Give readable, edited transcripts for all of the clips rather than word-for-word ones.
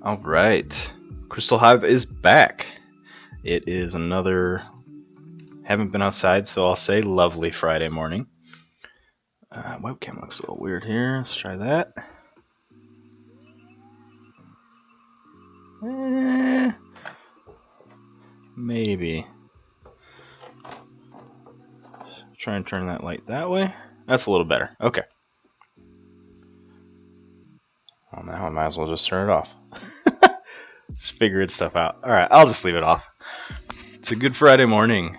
Alright, Crystal Hive is back. It is another, haven't been outside, so I'll say lovely Friday morning. Webcam looks a little weird here, let's try that. Maybe. Try and turn that light that way. That's a little better, okay. Well, now I might as well just turn it off. Just figuring stuff out. Alright, I'll just leave it off. It's a good Friday morning.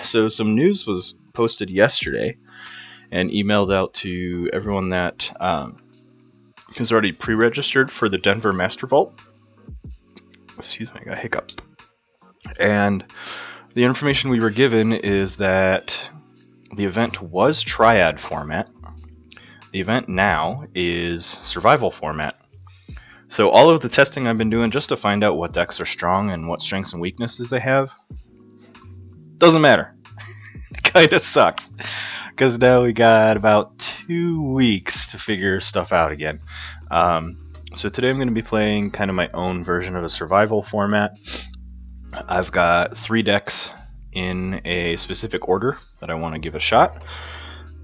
So some news was posted yesterday and emailed out to everyone that has already pre-registered for the Denver Master Vault. Excuse me, I got hiccups. And the information we were given is that the event was Triad format. The event now is Survival format. So all of the testing I've been doing just to find out what decks are strong and what strengths and weaknesses they have, doesn't matter. It kinda sucks. Because now we got about 2 weeks to figure stuff out again. So today I'm going to be playing kind of my own version of a survival format. I've got 3 decks in a specific order that I want to give a shot.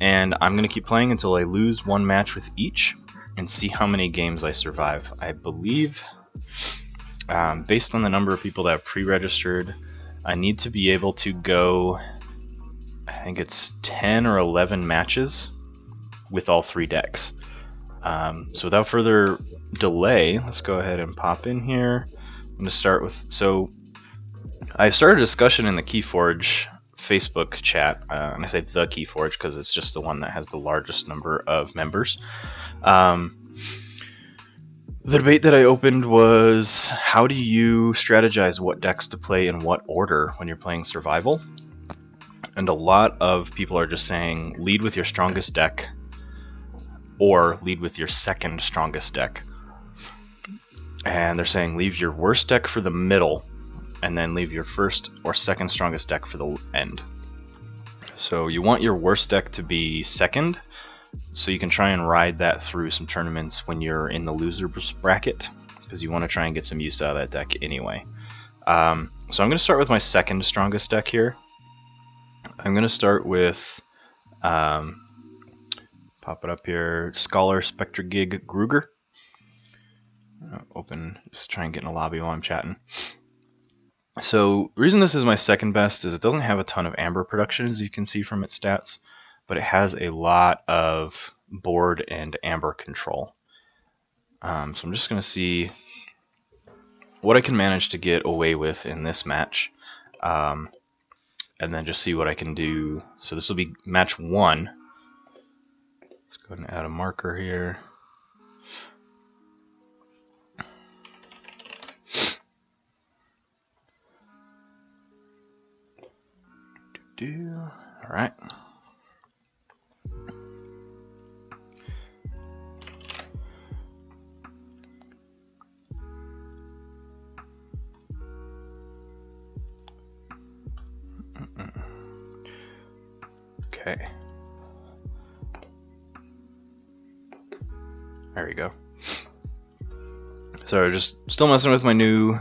And I'm going to keep playing until I lose 1 match with each and see how many games I survive. I believe, based on the number of people that have pre-registered, I need to be able to go, I think it's 10 or 11 matches with all 3 decks. So without further delay, let's go ahead and pop in here. I'm going to start with, so I started a discussion in the Keyforge Facebook chat, and I say the Keyforge because it's just the one that has the largest number of members. The debate that I opened was, how do you strategize what decks to play in what order when you're playing survival? And a lot of people are just saying, lead with your strongest deck, or lead with your second strongest deck. And they're saying leave your worst deck for the middle, and then leave your first or second strongest deck for the end. So you want your worst deck to be second, so you can try and ride that through some tournaments when you're in the loser's bracket, because you want to try and get some use out of that deck anyway. So I'm going to start with my second strongest deck here. I'm going to start with, pop it up here, Scholar Spectragig Gruger. Open, just try and get in a lobby while I'm chatting. So the reason this is my second best is it doesn't have a ton of amber production, as you can see from its stats, but it has a lot of board and amber control. So I'm just going to see what I can manage to get away with in this match, and then just see what I can do. So this will be match 1. Let's go ahead and add a marker here. Alright. Okay. There we go. So just still messing with my new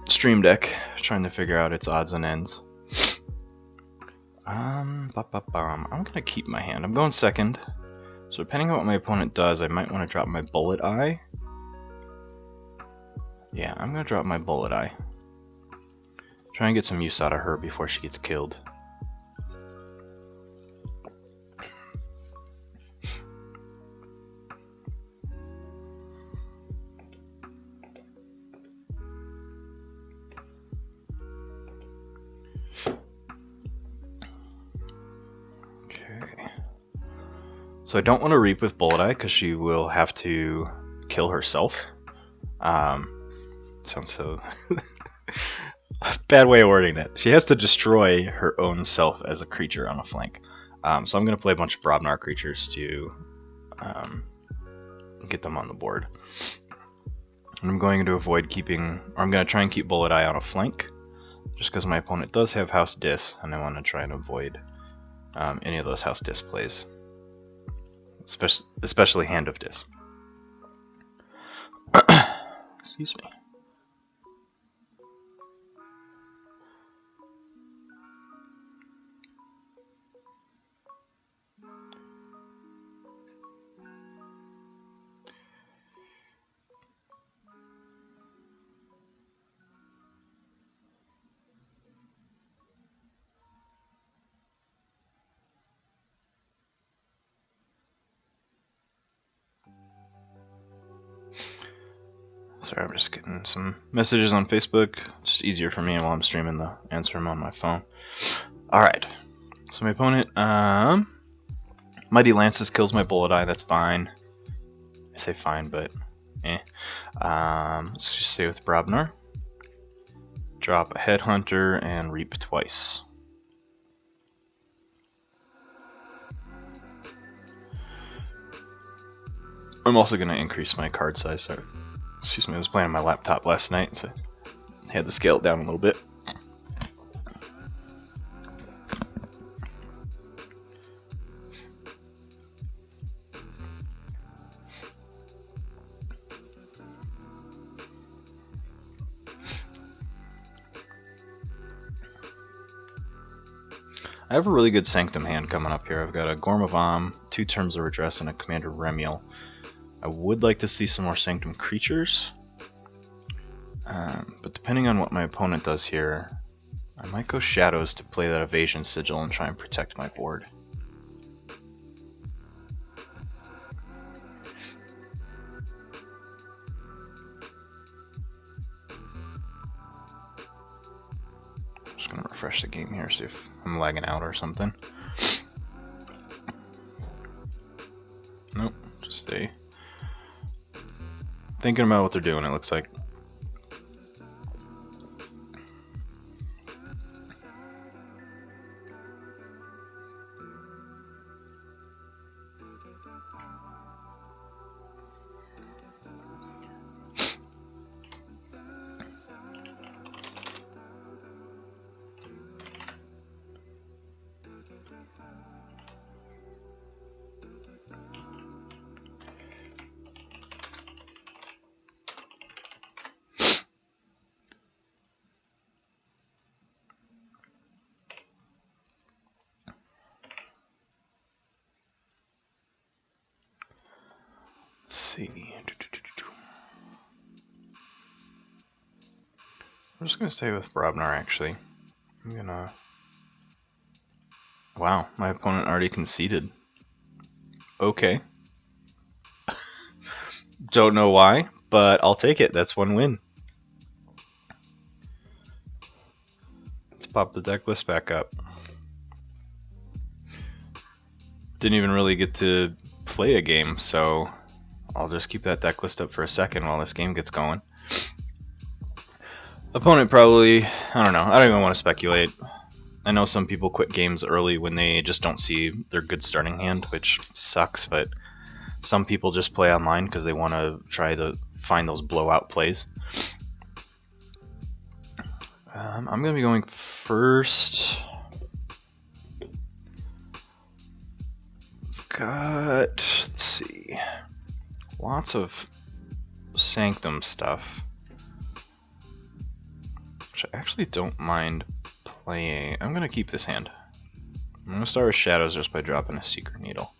stream deck, trying to figure out its odds and ends. I'm gonna keep my hand. I'm going second. So depending on what my opponent does, I might want to drop my Bullet Eye. Yeah, I'm gonna drop my Bullet Eye. Try and get some use out of her before she gets killed. So I don't want to Reap with Bullet Eye because she will have to kill herself. Sounds so bad way of wording that. She has to destroy her own self as a creature on a flank. So I'm going to play a bunch of Brobnar creatures to get them on the board. And I'm going to avoid keeping, or I'm going to try and keep Bullet Eye on a flank, just because my opponent does have House Dis, and I want to try and avoid any of those House Dis plays. Especially Hand of Dis. Excuse me. Sorry, I'm just getting some messages on Facebook. It's just easier for me while I'm streaming to answer them on my phone. Alright. So my opponent, Mighty Lances kills my Bullet Eye, that's fine. I say fine, but eh. Let's just stay with Brobnar. Drop a Headhunter and Reap twice. I'm also going to increase my card size. So, excuse me, I was playing on my laptop last night, so I had to scale it down a little bit. I have a really good Sanctum hand coming up here. I've got a Gorm of Om, 2 Terms of Redress, and a Commander Remiel. I would like to see some more Sanctum creatures, but depending on what my opponent does here, I might go Shadows to play that Evasion Sigil and try and protect my board. Just gonna refresh the game here, see if I'm lagging out or something. Nope, just stay thinking about what they're doing, it looks like. Let's see. I'm just gonna stay with Brobnar actually. I'm gonna. Wow, my opponent already conceded. Okay. Don't know why, but I'll take it. That's one win. Let's pop the deck list back up. Didn't even really get to play a game, so I'll just keep that deck list up for a second while this game gets going. Opponent probably, I don't know, I don't even want to speculate. I know some people quit games early when they just don't see their good starting hand, which sucks, but some people just play online because they want to try to find those blowout plays. I'm going to be going first. Got, let's see, lots of Sanctum stuff, which I actually don't mind playing. I'm going to keep this hand. I'm going to start with Shadows just by dropping a Secret Needle.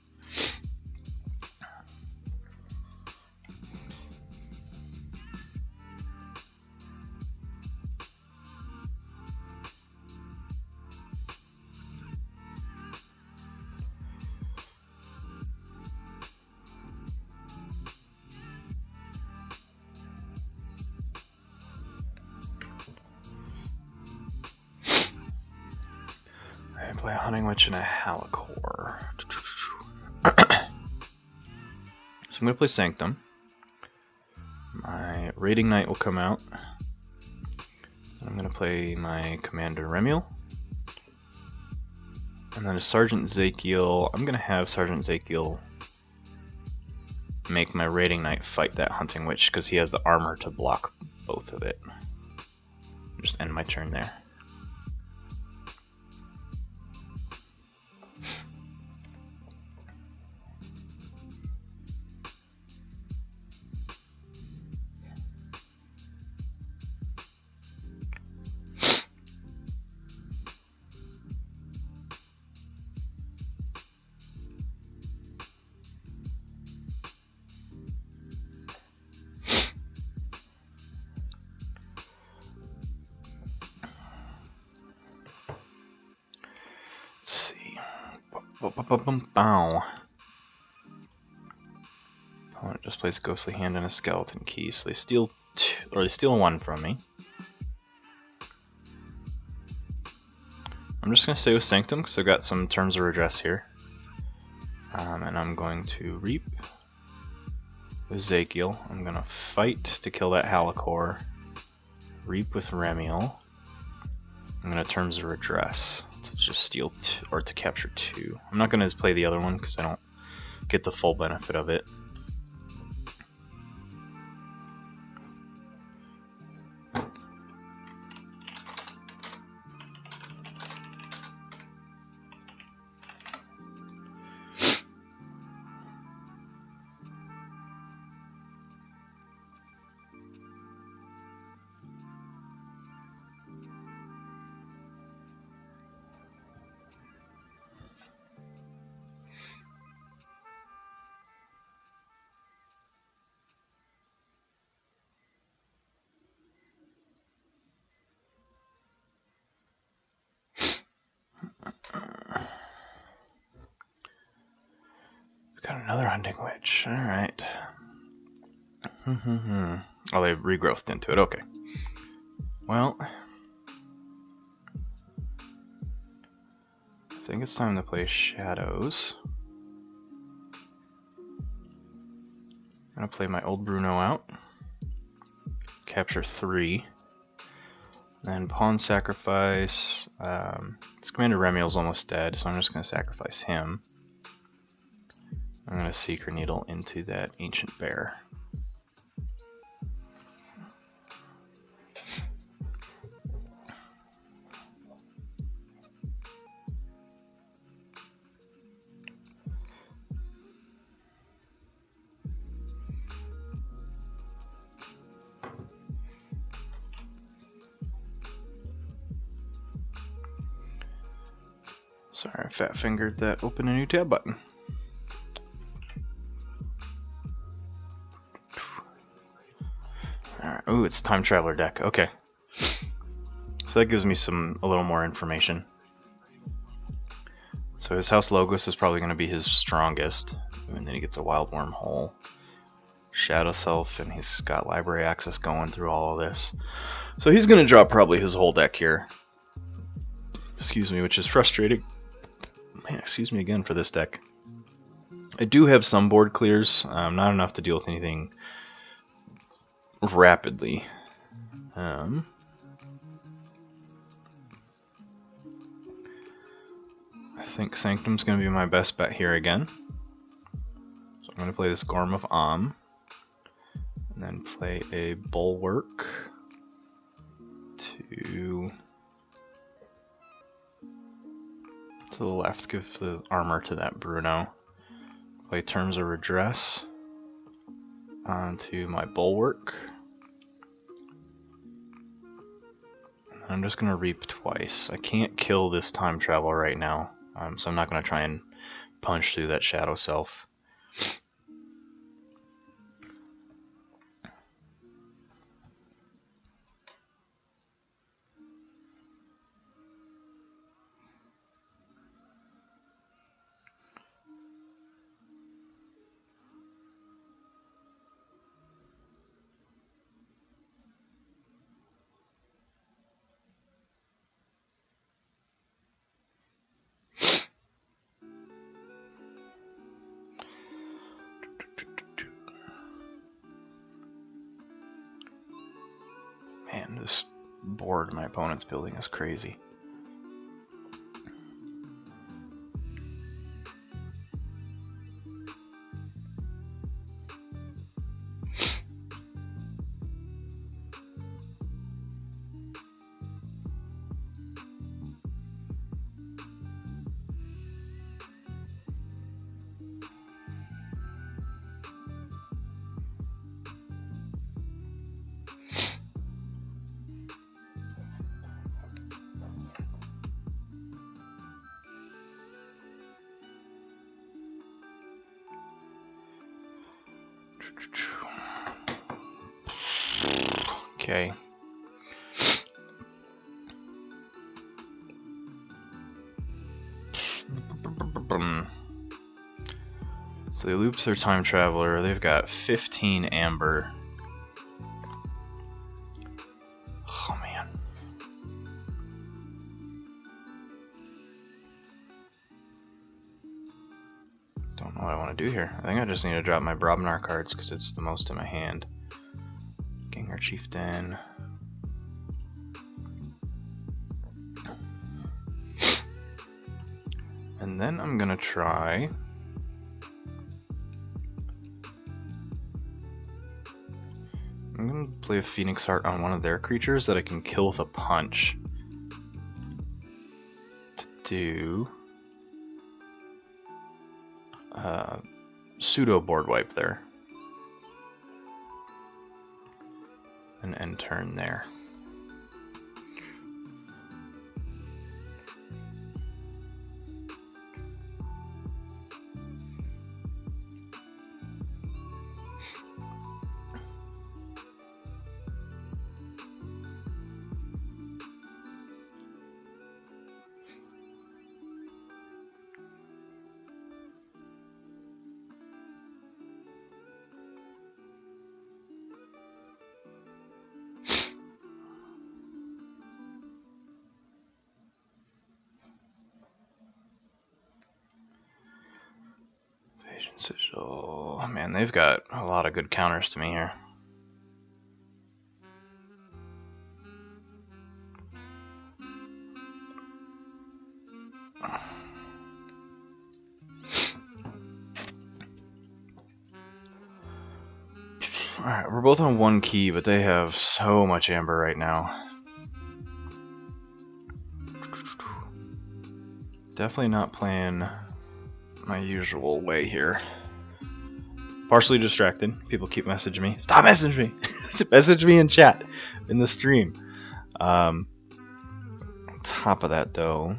I play a Hunting Witch and a Halicore. So I'm going to play Sanctum. My Raiding Knight will come out. I'm going to play my Commander Remiel. And then a Sergeant Zakiel. I'm going to have Sergeant Zakiel make my Raiding Knight fight that Hunting Witch because he has the armor to block both of it. Just end my turn there. Bow. Opponent just plays Ghostly Hand and a Skeleton Key, so they steal two, or they steal one from me. I'm just gonna stay with Sanctum because I've got some Terms of Redress here, and I'm going to Reap with Zakiel. I'm gonna fight to kill that Halakor. Reap with Remiel. I'm gonna Terms of Redress to just steal two, or to capture two. I'm not gonna play the other one because I don't get the full benefit of it. Got another Hunting Witch. Alright. Oh, they regrowthed into it. Okay. Well, I think it's time to play Shadows. I'm gonna play my old Bruno out. Capture 3. Then Pawn Sacrifice. This Commander Remiel's almost dead, so I'm just gonna sacrifice him. I'm going to Seeker Needle into that Ancient Bear. Sorry, I fat fingered that open a new tab button. Ooh, it's a Time Traveler deck. Okay. So that gives me a little more information. So his House Logos is probably going to be his strongest. And then he gets a Wild Wormhole. Shadow Self, and he's got library access going through all of this. So he's going to drop probably his whole deck here. Excuse me, which is frustrating. Man, excuse me again for this deck. I do have some board clears. Not enough to deal with anything rapidly. I think Sanctum's going to be my best bet here again. So I'm going to play this Gorm of Am, and then play a Bulwark to the left, give the armor to that Bruno. Play Terms of Redress onto my Bulwark. I'm just going to Reap twice. I can't kill this Time Travel right now, so I'm not going to try and punch through that Shadow Self. Man, this board my opponent's building is crazy. Okay. So they looped their time traveler. They've got 15 amber. Oh man. Don't know what I want to do here. I think I just need to drop my Brobnar cards because it's the most in my hand. Gengar Chieftain. And then I'm gonna try. I'm gonna play a Phoenix Heart on one of their creatures that I can kill with a punch. To do pseudo board wipe there. And end turn there. Oh man, they've got a lot of good counters to me here. Alright, we're both on one key, but they have so much amber right now. Definitely not playing my usual way here. Partially distracted. People keep messaging me. Stop messaging me! Message me in chat in the stream. On top of that, though,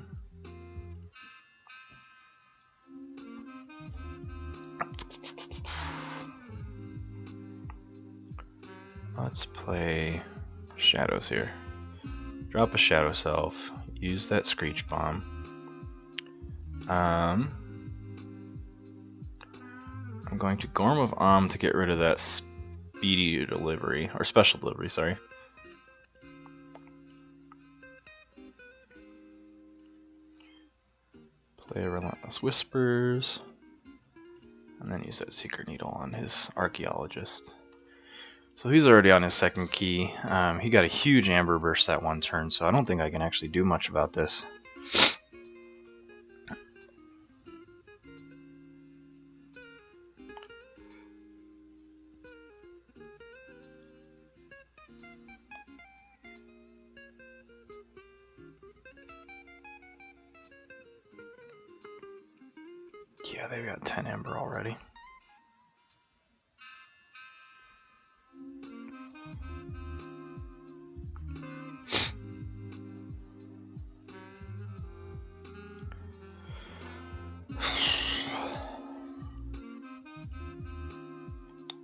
let's play Shadows here. Drop a Shadow Self. Use that Screech Bomb. I'm going to Gorm of to get rid of that speedy delivery, or special delivery, sorry. Play Relentless Whispers, and then use that Secret Needle on his Archaeologist. So he's already on his second key. He got a huge Amber Burst that one turn, so I don't think I can actually do much about this. Yeah, they've got 10 Amber already.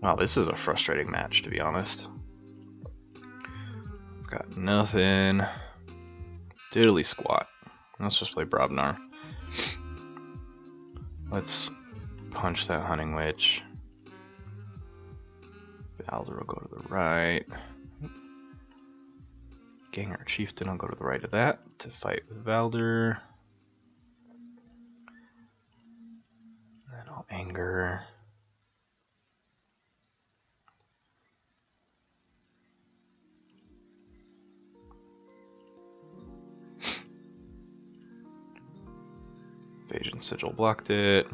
Wow, this is a frustrating match, to be honest. I've got nothing. Diddly squat. Let's just play Brobnar. Let's punch that Hunting Witch. Baldur will go to the right. Gengar Chieftain will go to the right of that to fight with Baldur. Then I'll Anger. Evasion Sigil blocked it.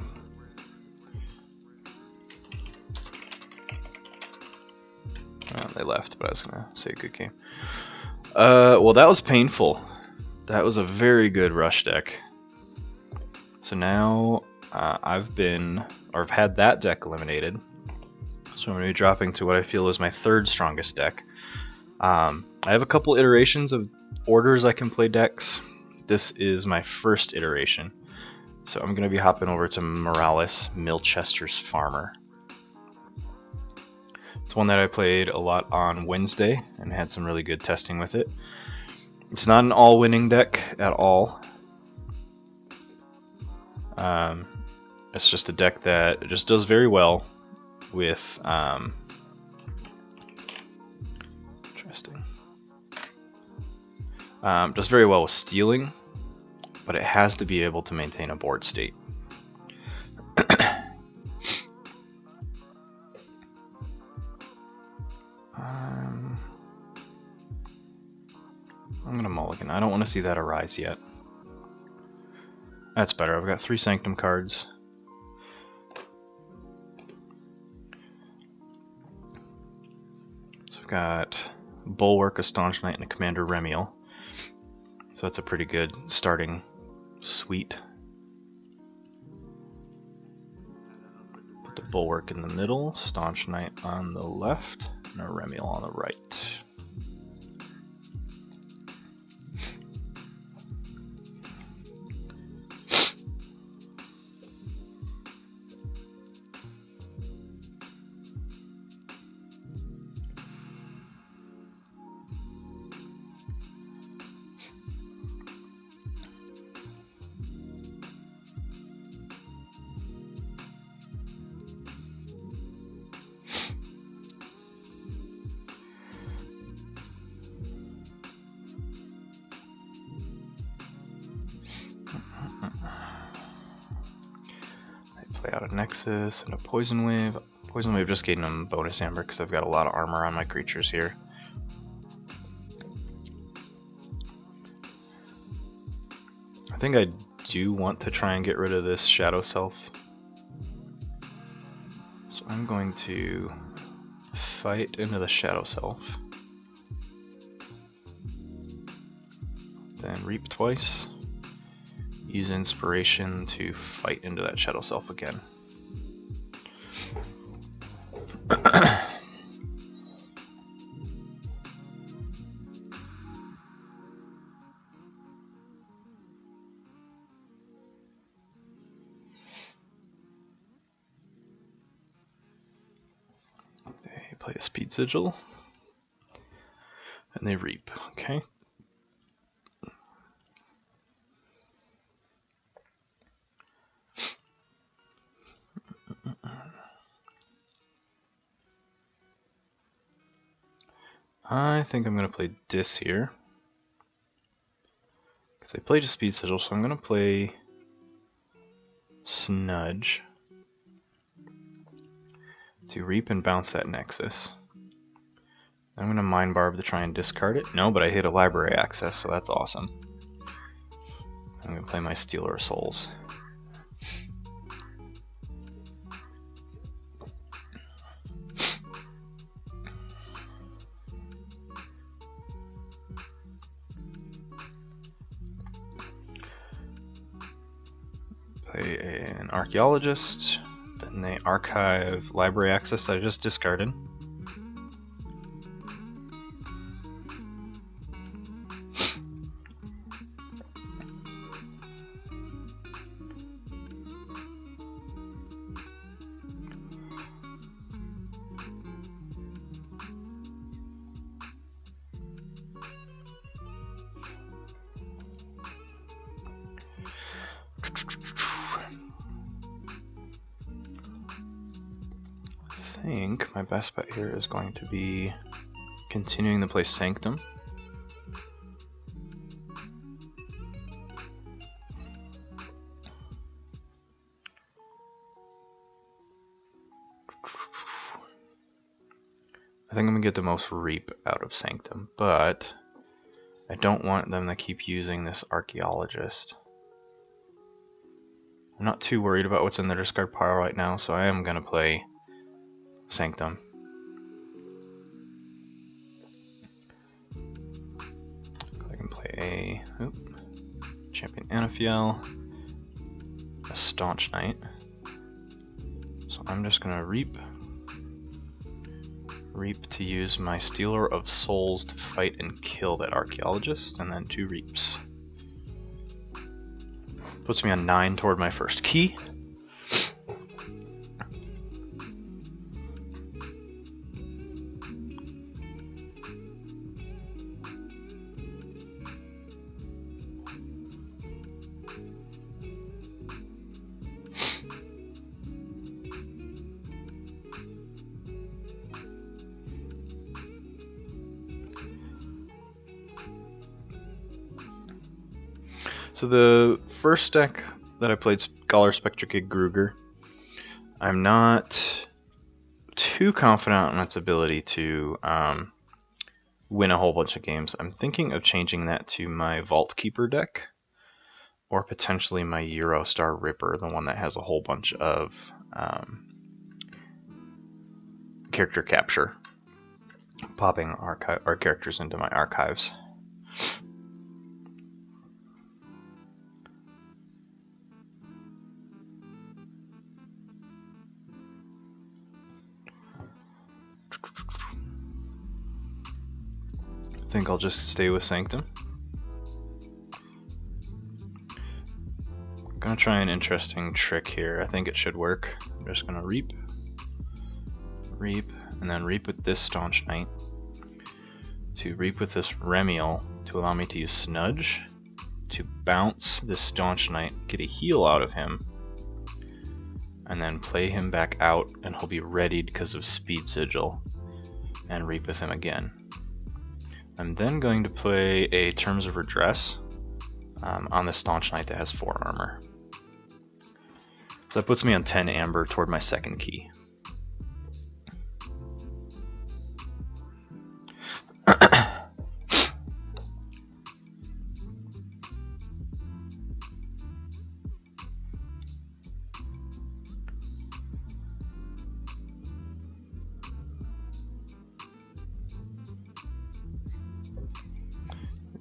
Well, they left, but I was gonna say good game. Well, that was painful. That was a very good rush deck. So now I've had that deck eliminated. So I'm gonna be dropping to what I feel is my third strongest deck. I have a couple iterations of orders I can play decks. This is my first iteration. So I'm going to be hopping over to Morales, Milchester's Farmer. It's one that I played a lot on Wednesday and had some really good testing with it. It's not an all-winning deck at all. It's just a deck that just does very well with interesting. Does very well with stealing, but it has to be able to maintain a board state. I'm gonna mulligan. I don't want to see that arise yet. That's better. I've got 3 Sanctum cards. So I've got Bulwark, a Staunch Knight, and a Commander Remiel. So that's a pretty good starting suite. Put the Bulwark in the middle, Staunch Knight on the left, and a Remiel on the right. Play out a Nexus and a Poison Wave. Poison Wave just getting them bonus amber because I've got a lot of armor on my creatures here. I think I do want to try and get rid of this Shadow Self. So I'm going to fight into the Shadow Self. Then Reap twice. Use Inspiration to fight into that Shadow Self again. They play a Speed Sigil, and they Reap, okay? I think I'm going to play Dis here. Because they played a Speed Sigil, so I'm going to play Snudge to Reap and bounce that Nexus. I'm going to Mind Barb to try and discard it. No, but I hit a Library Access, so that's awesome. I'm going to play my Stealer of Souls. Play an Archaeologist, then they archive Library Access that I just discarded. I think my best bet here is going to be continuing to play Sanctum. I think I'm going to get the most Reap out of Sanctum, but I don't want them to keep using this Archaeologist. I'm not too worried about what's in their discard pile right now, so I am going to play Sanctum. I can play a Champion Anaphiel, a Staunch Knight. So I'm just going to Reap to use my Stealer of Souls to fight and kill that Archaeologist, and then 2 Reaps. Puts me on 9 toward my first key. So the first deck that I played, Scholar Spectre Kid Gruger, I'm not too confident in its ability to win a whole bunch of games. I'm thinking of changing that to my Vault Keeper deck, or potentially my Eurostar Ripper, the one that has a whole bunch of character capture, popping our characters into my archives. I think I'll just stay with Sanctum. I'm gonna try an interesting trick here. I think it should work. I'm just gonna reap, and then reap with this Staunch Knight to reap with this Remiel to allow me to use Snudge to bounce this Staunch Knight, get a heal out of him, and then play him back out, and he'll be readied because of Speed Sigil, and reap with him again. I'm then going to play a Terms of Redress on the Staunch Knight that has 4 armor. So that puts me on 10 amber toward my second key.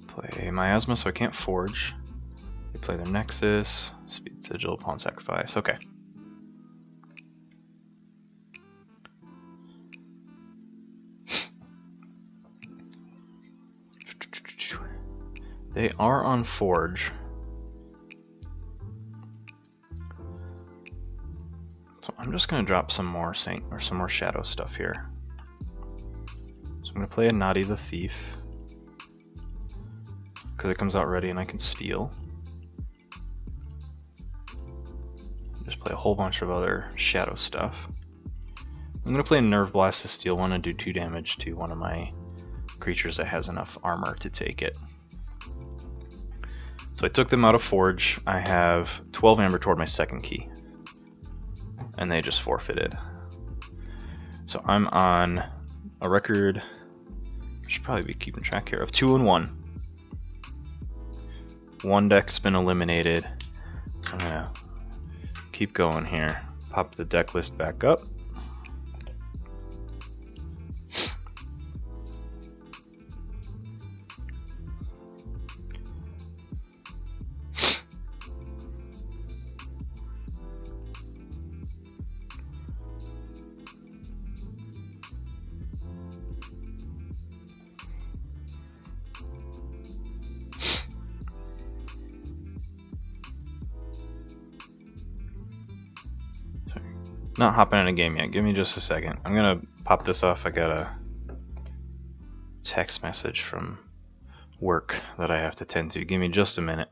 Play Miasma so I can't forge. They play their Nexus, Speed Sigil, Pawn Sacrifice. Okay. They are on Forge. So I'm just gonna drop some more Saint or some more Shadow stuff here. So I'm gonna play a Nadi the Thief, because it comes out ready and I can steal. Just play a whole bunch of other Shadow stuff. I'm going to play a Nerve Blast to steal one and do 2 damage to one of my creatures that has enough armor to take it. So I took them out of Forge. I have 12 amber toward my second key, and they just forfeited. So I'm on a record, I should probably be keeping track here, of 2-1. One deck's been eliminated. So I'm gonna keep going here. Pop the deck list back up. Not hopping in a game yet. Give me just a second. I'm gonna pop this off. I got a text message from work that I have to tend to. Give me just a minute.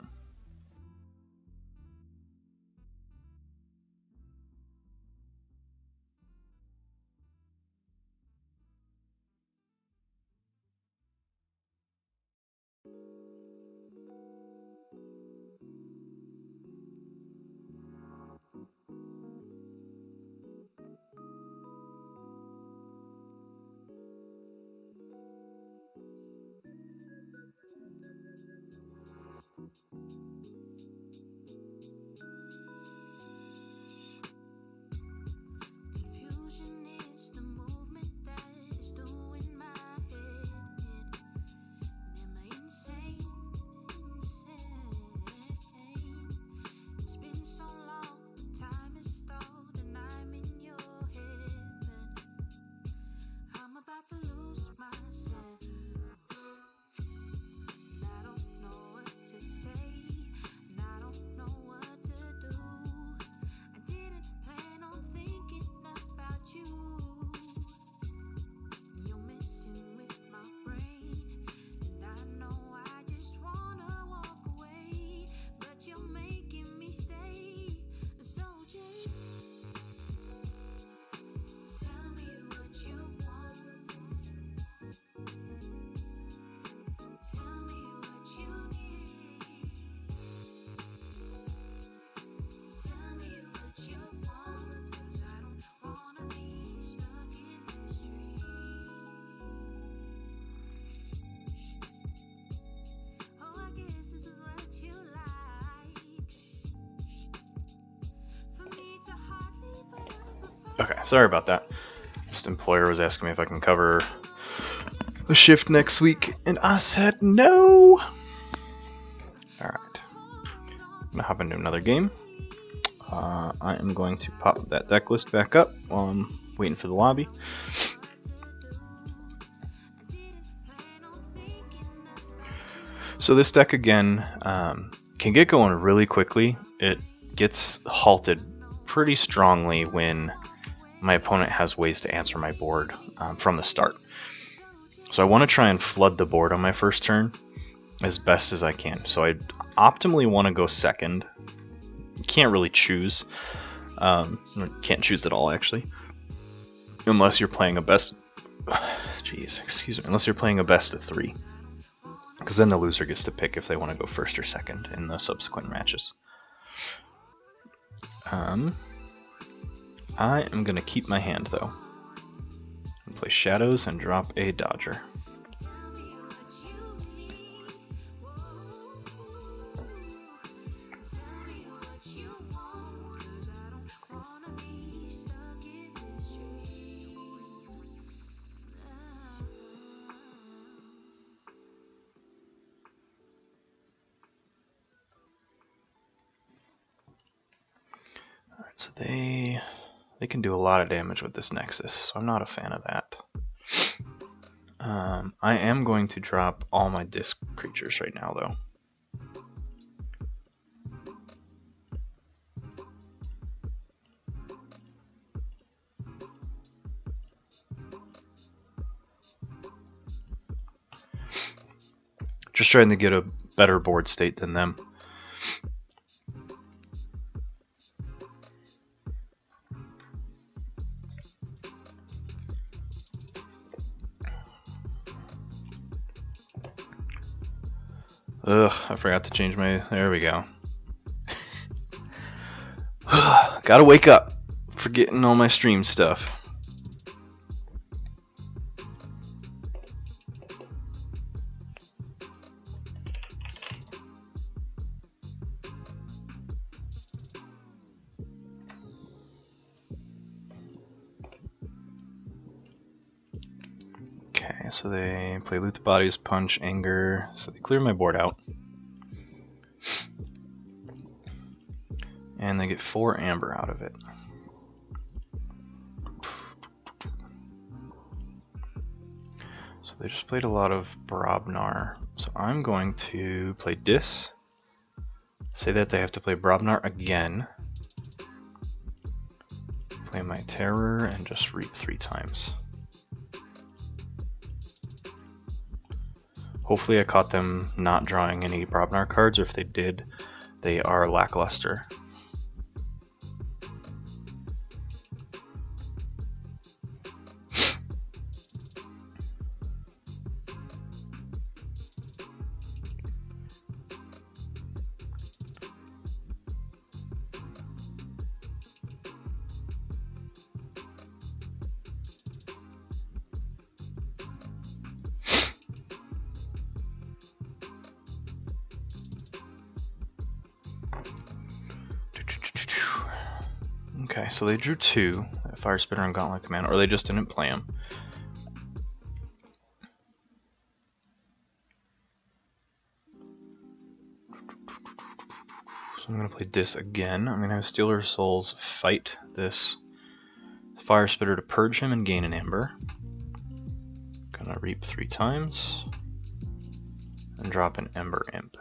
Okay, sorry about that. Just employer was asking me if I can cover a shift next week, and I said no. Alright. I'm gonna hop into another game. I am going to pop that deck list back up while I'm waiting for the lobby. So this deck again can get going really quickly. It gets halted pretty strongly when my opponent has ways to answer my board from the start. So I want to try and flood the board on my first turn as best as I can. So I optimally want to go second. You can't really choose. Can't choose at all, actually. Unless you're playing a best... Jeez, excuse me. Unless you're playing a best of 3. Because then the loser gets to pick if they want to go first or second in the subsequent matches. I am going to keep my hand, though. And play Shadows and drop a Dodger. So they can do a lot of damage with this Nexus, so I'm not a fan of that. I am going to drop all my disc creatures right now, though. Just trying to get a better board state than them. Ugh, I forgot to change my... There we go. Gotta wake up. Forgetting all my stream stuff. Okay, so they play Loot the Bodies, Punch, Anger, so they clear my board out. And they get 4 Amber out of it. So they just played a lot of Brobnar. So I'm going to play Dis, say that they have to play Brobnar again, play my Terror, and just reap 3 times. Hopefully I caught them not drawing any Brobnar cards, or if they did, they are lackluster. Okay, so they drew 2, Fire Spitter and Gauntlet Command, or they just didn't play them. So I'm going to play this again. I'm going to have Stealer of Souls fight this Fire Spitter to purge him and gain an Amber. Gonna reap 3 times and drop an Ember Imp.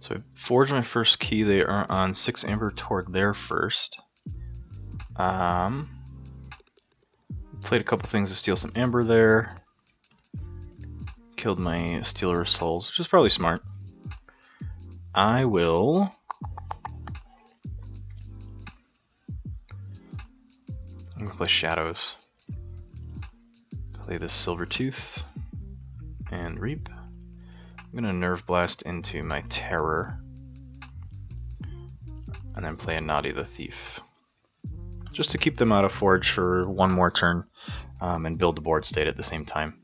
So I forged my first key. They are on 6 Amber toward their first. Played a couple things to steal some Amber there. Killed my Stealer of Souls, which is probably smart. I will... I'm gonna play Shadows. Play this Silver Tooth and reap. I'm gonna Nerve Blast into my Terror. and then play a Nadi the Thief, just to keep them out of Forge for one more turn, and build the board state at the same time.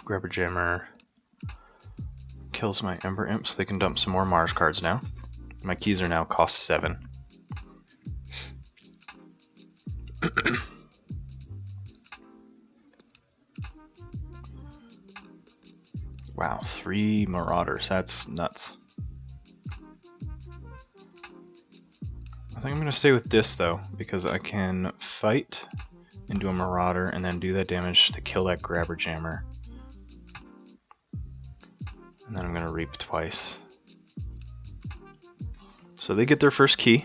Grabber Jammer kills my Ember Imp, so they can dump some more Mars cards now. My keys are now cost 7. Wow, 3 Marauders, that's nuts. I think I'm going to stay with this though, because I can fight into a Marauder and then do that damage to kill that Grabber Jammer. And then I'm going to reap twice. So they get their first key.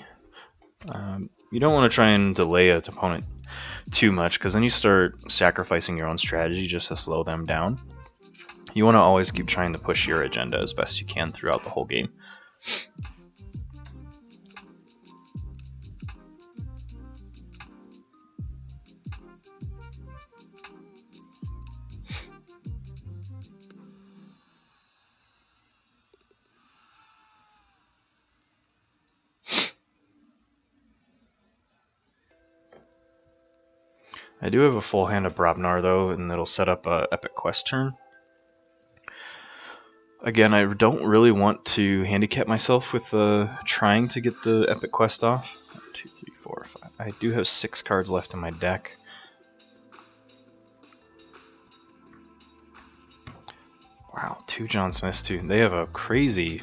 You don't want to try and delay an opponent too much, because then you start sacrificing your own strategy just to slow them down. You want to always keep trying to push your agenda as best you can throughout the whole game. I do have a full hand of Brobnar though, and it'll set up a Epic Quest turn. Again, I don't really want to handicap myself with trying to get the Epic Quest off. 1, 2, 3, 4, 5. I do have 6 cards left in my deck. Wow, 2 John Smiths too. They have a crazy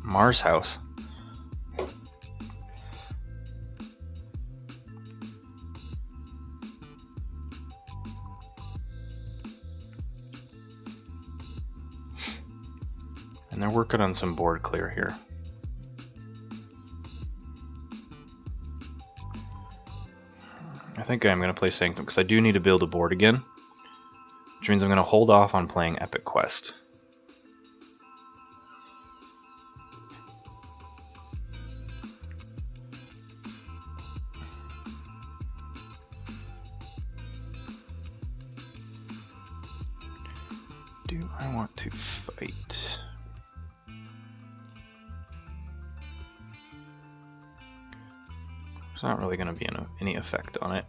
Mars house. And they're working on some board clear here. I think I'm going to play Sanctum because I do need to build a board again, which means I'm going to hold off on playing Epic Quest. Do I want to fight? There's not really going to be any effect on it.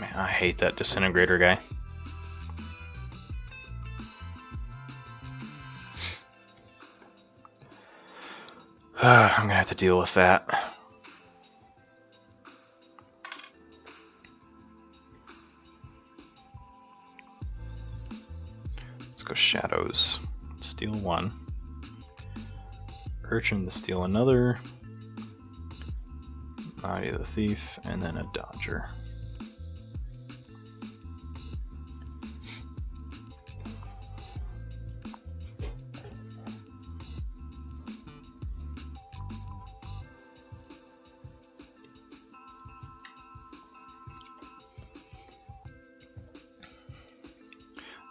Man, I hate that Disintegrator guy. I'm gonna have to deal with that. Let's go Shadows. Steal 1. Urchin to steal another. Nadi the Thief, and then a Dodger.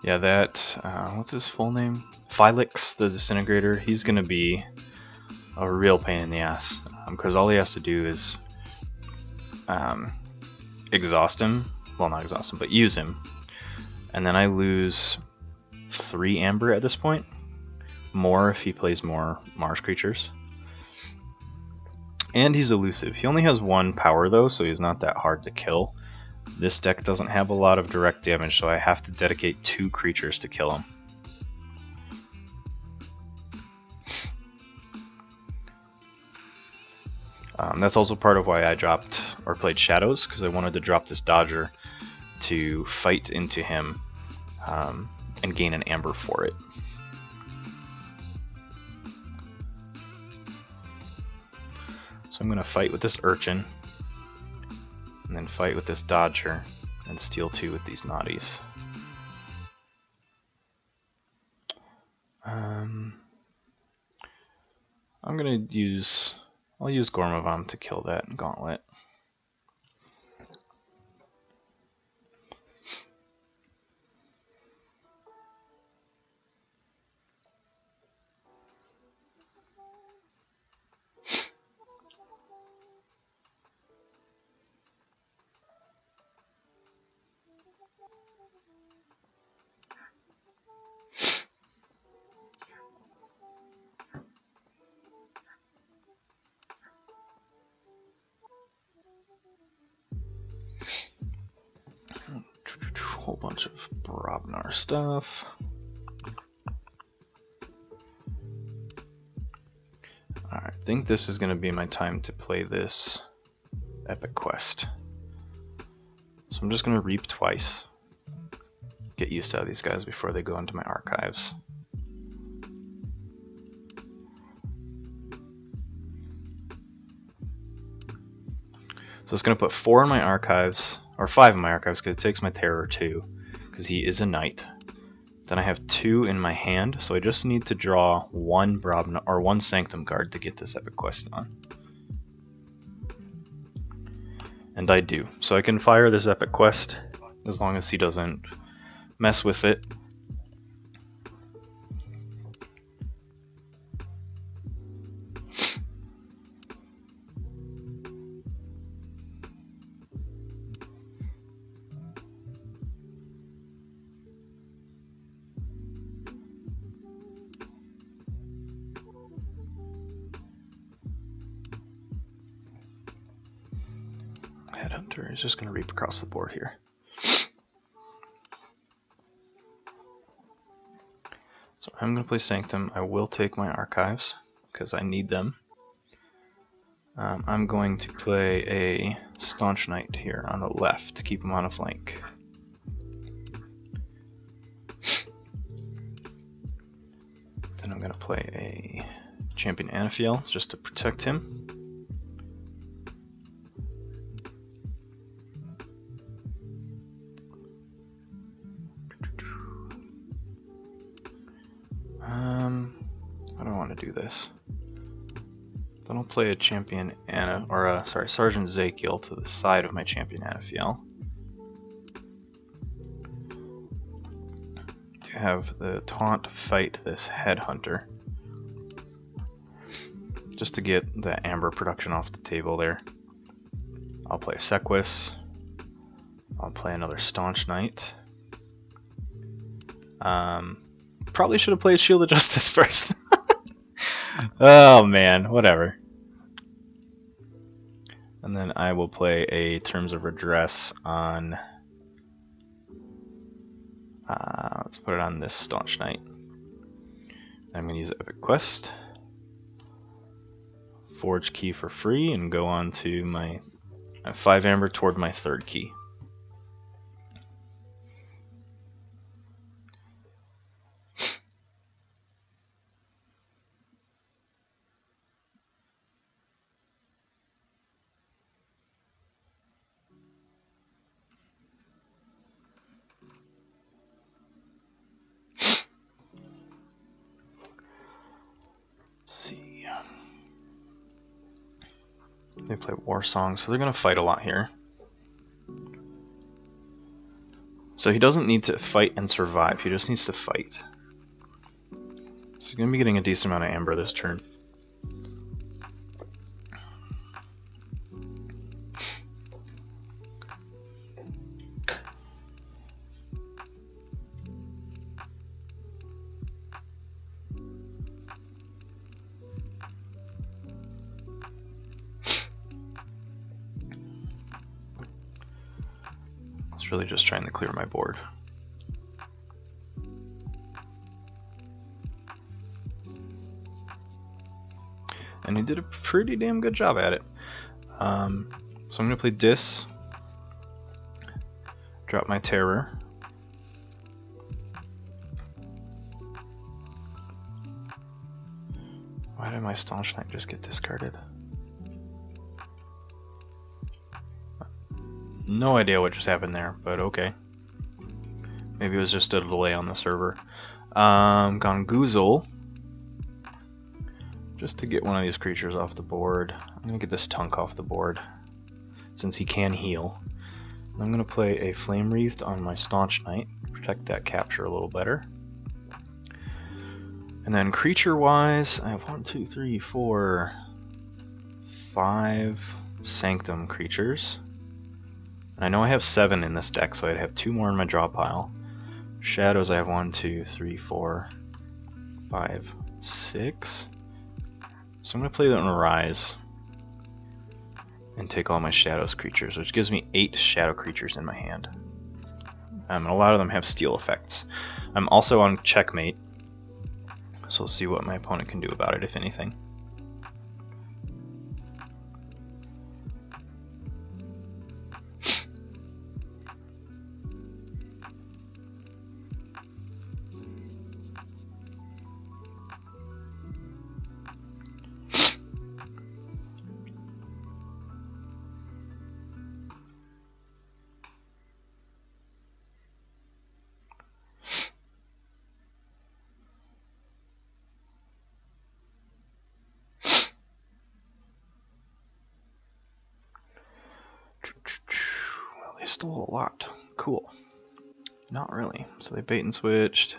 Yeah, that, what's his full name? Phylix, the Disintegrator, he's going to be a real pain in the ass, because all he has to do is exhaust him, well not exhaust him, but use him, and then I lose 3 Amber at this point, more if he plays more Mars creatures. And he's elusive. He only has 1 power though, so he's not that hard to kill. This deck doesn't have a lot of direct damage, so I have to dedicate 2 creatures to kill him. That's also part of why I dropped or played Shadows, because I wanted to drop this Dodger to fight into him and gain an Amber for it. I'm going to fight with this Urchin, and then fight with this Dodger, and steal 2 with these Naughties. I'm going to use... I'll use Gormavam to kill that Gauntlet. Whole bunch of Brobnar stuff. Alright, I think this is going to be my time to play this Epic Quest. So I'm just going to reap twice. Get used to how these guys before they go into my archives. So it's going to put 4 in my archives, or 5 in my archives, because it takes my Terror 2, because he is a knight. Then I have 2 in my hand, so I just need to draw 1 Brobnar or 1 Sanctum Guard to get this Epic Quest on. And I do. So I can fire this Epic Quest as long as he doesn't mess with it. Headhunter is just going to reap across the board here. So I'm going to play Sanctum. I will take my archives because I need them. I'm going to play a Staunch Knight here on the left to keep him on a flank. Then I'm going to play a Champion Anaphiel just to protect him. I don't want to do this. Then I'll play a Champion Sergeant Zakiel to the side of my Champion Anaphiel. To have the taunt fight this Headhunter. Just to get the Amber production off the table there. I'll play Sequus. I'll play another Staunch Knight. Probably should have played Shield of Justice first. Oh man, whatever. And then I will play a Terms of Redress on... let's put it on this Staunch Knight. I'm going to use Epic Quest. Forge key for free and go on to my 5 Amber toward my 3rd key. They play War Song, so they're going to fight a lot here. So he doesn't need to fight and survive, he just needs to fight. So he's going to be getting a decent amount of Amber this turn. Really just trying to clear my board. And he did a pretty damn good job at it. So I'm going to play Dis, drop my Terror. Why did my Staunch Knight just get discarded? No idea what just happened there, but okay. Maybe it was just a delay on the server. Gongoozle. Just to get one of these creatures off the board. I'm going to get this Tunk off the board, since he can heal. I'm going to play a Flame Wreathed on my Staunch Knight, protect that capture a little better. And then creature-wise, I have 1, 2, 3, 4, 5 Sanctum creatures. And I know I have 7 in this deck, so I'd have 2 more in my draw pile. Shadows, I have 1, 2, 3, 4, 5, 6. So I'm going to play that on Rise and take all my Shadows creatures, which gives me 8 Shadow creatures in my hand. And a lot of them have steal effects. I'm also on Checkmate, so we'll see what my opponent can do about it, if anything. Well, they stole a lot. Cool. Not really. So they bait and switched.